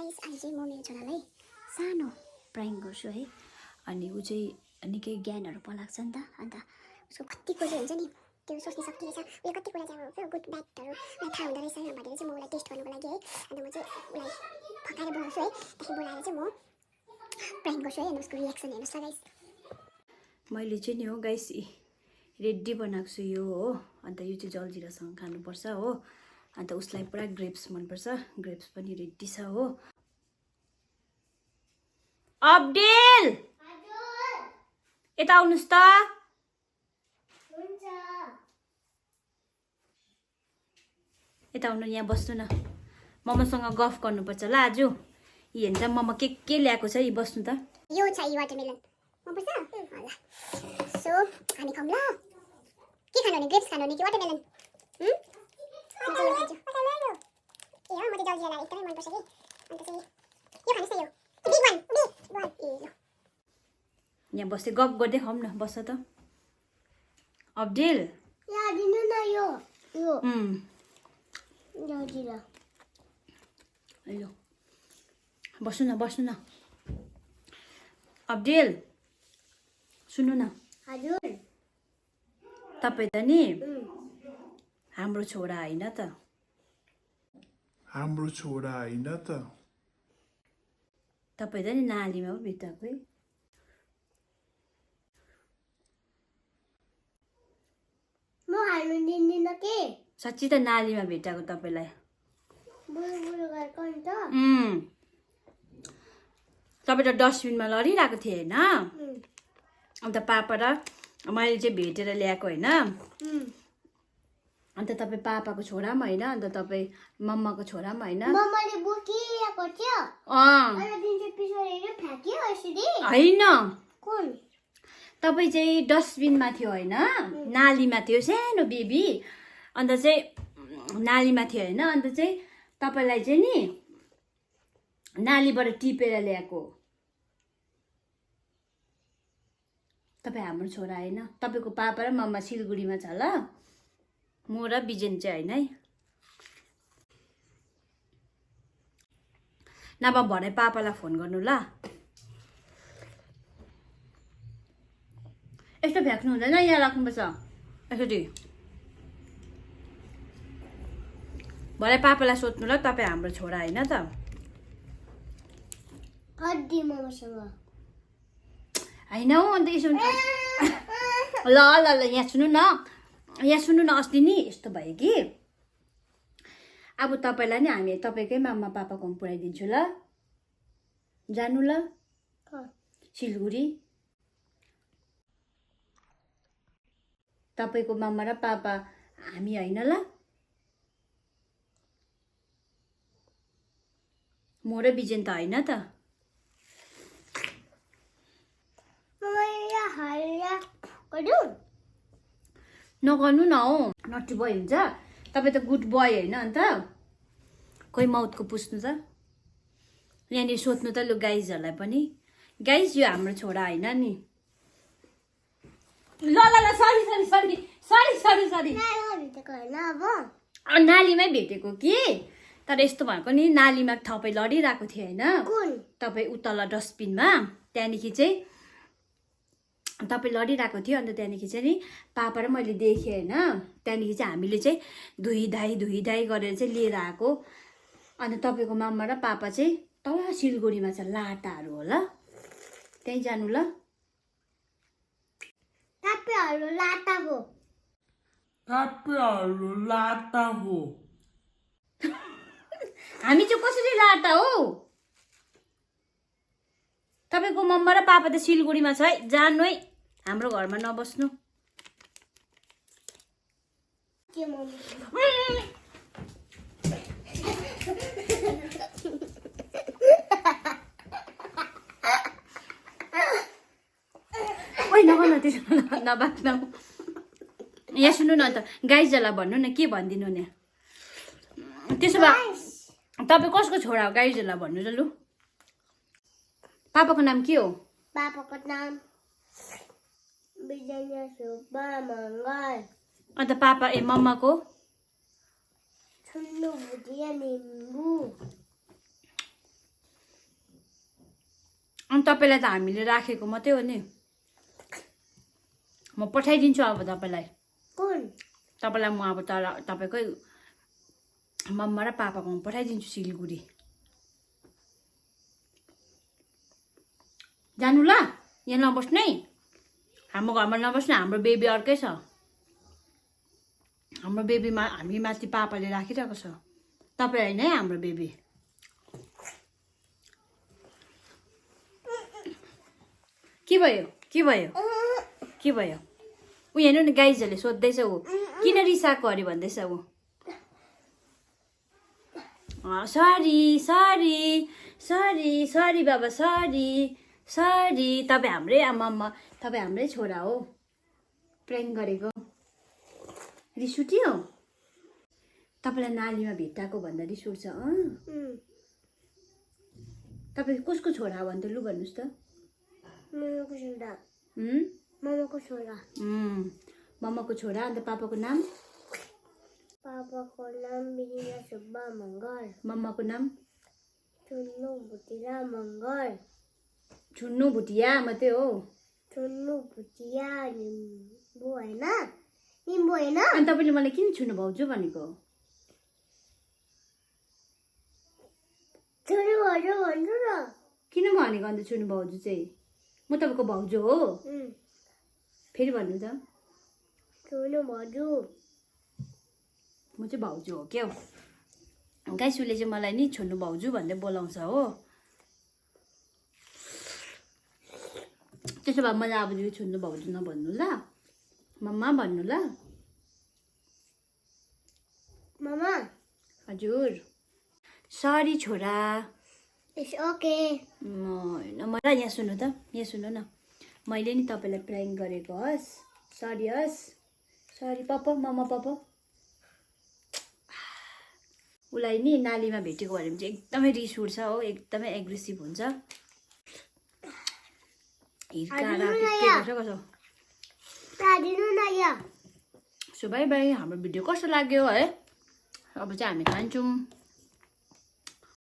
Guys आज चाहिँ म मेरो छोरालाई सानो प्राङ्क गर्छु है। अनि ऊ चाहिँ निकै ज्ञानहरू पलाएको छ नि त, अन्त उसको कति कुरा हुन्छ नि त्यो सोच्न सक्ने रहेछ। उसले कति कुरा चाहिँ अब गुड ब्याडहरू थाहा हुँदो रहेछ भनेर चाहिँ म उसलाई टेस्ट गर्नुको लागि है। अन्त म चाहिँ उसलाई फकाएर बोलाउँछु है। त्यहाँदेखि बोलाएर चाहिँ म प्राङ्क गर्छु है। अन्त उसको रियाक्सन हेर्नुहोस् ल गाइस। मैले चाहिँ नि हो गाइस रेडी बनाएको छु यो हो। अन्त यो चाहिँ जलजिरासँग खानुपर्छ हो। अन्त उसलाई पुरा ग्रेप्स मनपर्छ, ग्रेप्स पनि रेडी छ हो। अब्देल यता आउनुहोस् त। यता आउनु, यहाँ बस्नु न, मम्मासँग गफ गर्नुपर्छ ल आज। यी हेर्छ मम्मा के ल्याएको छ, यी बस्नु त। यो छ यी वाटरमेलन मनपर्छ ल। सो हामी खाऊँ ल। के खानु भने ग्रेप्स खानु भने कि वाटरमेलन? म चाहिँ यो खान्छु। ए हो, म चाहिँ जलजिरालाई एकदमै मनपर्छ कि। अन्त चाहिँ यो खानुस् न, यो बिग वान ए ल। यहाँ बस्दै गफ गर्दै खाऊँ न, बस्छ त अब्देल। यहाँ दिनु न यो जलजिरा। ल बस्नु न अब्देल। सुन्नु न हजुर। तपाईँ त नि हाम्रो छोरा होइन त? हाम्रो छोरा होइन त? तपाईँ त नि नालीमा पो भेटाएको है। म हाल्नु दिन्दिनँ के? साँच्ची त नालीमा भेटाएको तपाईँलाई। बुलु बुलु गरेको नि त। तपाईँ त डस्टबिनमा लडिरहेको थिएँ होइन? अन्त पापा र मैले चाहिँ भेटेर ल्याएको होइन? अन्त तपाईँ पापाको छोरा पनि होइन, अन्त तपाईँ मम्माको छोरा पनि होइन। मम्माले बोकिरहेको थियो। होइन अनि दिन चाहिँ पिछाडि फ्याँक्यो यसरी। कुन? तपाईँ चाहिँ डस्टबिनमा थियो होइन, नालीमा थियो सानो बेबी। अन्त चाहिँ नालीमा थियो होइन, अन्त चाहिँ तपाईँलाई चाहिँ नि नालीबाट टिपेर ल्याएको। तपाईँ हाम्रो छोरा होइन। तपाईँको पापा र मम्मा सिलगढीमा छ ल। म र बिजेन चाहिँ होइन है। नभए भरे पापालाई फोन गर्नु ल। यस्तो फ्याँक्नु हुँदैन, यहाँ राख्नुपर्छ यसरी। भरे पापालाई सोध्नु ल, तपाईँ हाम्रो छोरा होइन त? हड्डी मम्मासँग होइन हौ। अन्त यसो ल ल ल यहाँ सुन्नु न, अस्ति नि यस्तो भयो कि अब तपाईँलाई नि हामी तपाईँकै मामा पापाकोमा पुऱ्याइदिन्छु ल। जानु ल सिलगढी। तपाईँको मामा र पापा हामी होइन ल। म र बिजेन त होइन त? नगर्नु न हौ, नटी बोय हुन्छ। तपाईँ त गुड बोय होइन? अन्त खोइ माउथको पुस्नु त। यहाँनिर सोध्नु त लु गाइजहरूलाई पनि, गाइज यो हाम्रो छोरा होइन नि। ल ल ल सरी नालीमै भेटेको कि। तर यस्तो भएको नि, नालीमा तपाईँ लडिरहेको थियो होइन? तपाईँ उतल डस्टबिनमा, त्यहाँदेखि चाहिँ तपाईँ लडिरहेको थियो। अन्त त्यहाँदेखि चाहिँ नि पापा र मैले देखेँ होइन? त्यहाँदेखि चाहिँ हामीले चाहिँ धुइधाई गरेर चाहिँ लिएर आएको। अन्त तपाईँको मामा र पापा चाहिँ तल सिलगढीमा छ, लाटाहरू हो ल, त्यहीँ जानु ल। तपाईँहरू लाटा हो। हामी चाहिँ कसरी लाटा हो? तपाईँको मम्मा र पापा त सिलगढीमा छ है, जानु है, हाम्रो घरमा नबस्नु। के मम्मी? ओइ नगर्नु त्यसो नबाक्नु। यहाँ सुन्नु न, अन्त गाइजहरूलाई भन्नु न, के भनिदिनु नि त्यसो भए। तपाईँ कसको छोरा हो गाइजहरूलाई भन्नु त लु। पापाको नाम के हो? पापाको नाम विजय सुब्बा मङ्गल। अन्त पापा मम्माको? छुन्नु भुटिया निम्बु। तपाईँलाई त हामीले राखेको मात्रै हो नि म पठाइदिन्छु अब तपाईँलाई कुन तपाईँलाई म अब तर तपाईँकै मम्मा र पापाकोमा पठाइदिन्छु सिलगढी जानु ल यहाँ नबस्नु है हाम्रो घरमा नबस्नु हाम्रो बेबी अर्कै छ हाम्रो बेबीमा हामी माथि पापाले राखिरहेको छ तपाईँ होइन है हाम्रो बेबी के भयो के भयो के भयो ऊ हेर्नु नि गाइजहरूले सोध्दैछ ऊ किन रिसाएको अरे भन्दैछ ऊ सरी सरी सरी सरी बाबा सरी सरी तपाईँ हाम्रै आमामा तपाईँ हाम्रै छोरा हो प्र्याङ्क गरेको रिस उठ्यो तपाईँलाई नालीमा भेट्टाएको भन्दा रिस उठ्छ तपाईँ कसको छोरा हो भने त लु भन्नुहोस् त मम्माको छोरा मम्माको छोरा अन्त पापाको नाम पापाको नाम बिरिना सुब्बा मङ्गर मम्माको नाम चुन्नु भुटिया मङ्गर छुन्नु भुटिया मात्रै हो चुन्नु भुटिया निम्बु होइन निम्बु होइन अनि तपाईँले मलाई किन छुनु भाउजू भनेको छोरी भाउजू भन्छु न किन भनेको अन्त छुनु भाउजू चाहिँ म तपाईँको भाउजू हो फेरि भन्नु त छोरी भाउजू म चाहिँ भाउजू हो क्या गाइसुले चाहिँ मलाई नि छुनु भाउजू भन्दै बोलाउँछ हो त्यसो भए मलाई अब यो छुनु भाउजू नभन्नु ल मम्मा भन्नु ल मम्मा हजुर सरी छोरा इट्स ओके होइन मलाई यहाँ सुन्नु त यहाँ सुन्नु न मैले नि तपाईँलाई प्र्याङ्क गरेको हस् सरी सरी पापा मम्मा पापा उसलाई नि नालीमा भेटेको भने चाहिँ एकदमै रिस उठ्छ हो एकदमै एग्रेसिभ हुन्छ सो बाई बाई हाम्रो भिडियो कस्तो लाग्यो है अब चाहिँ हामी खान्छौँ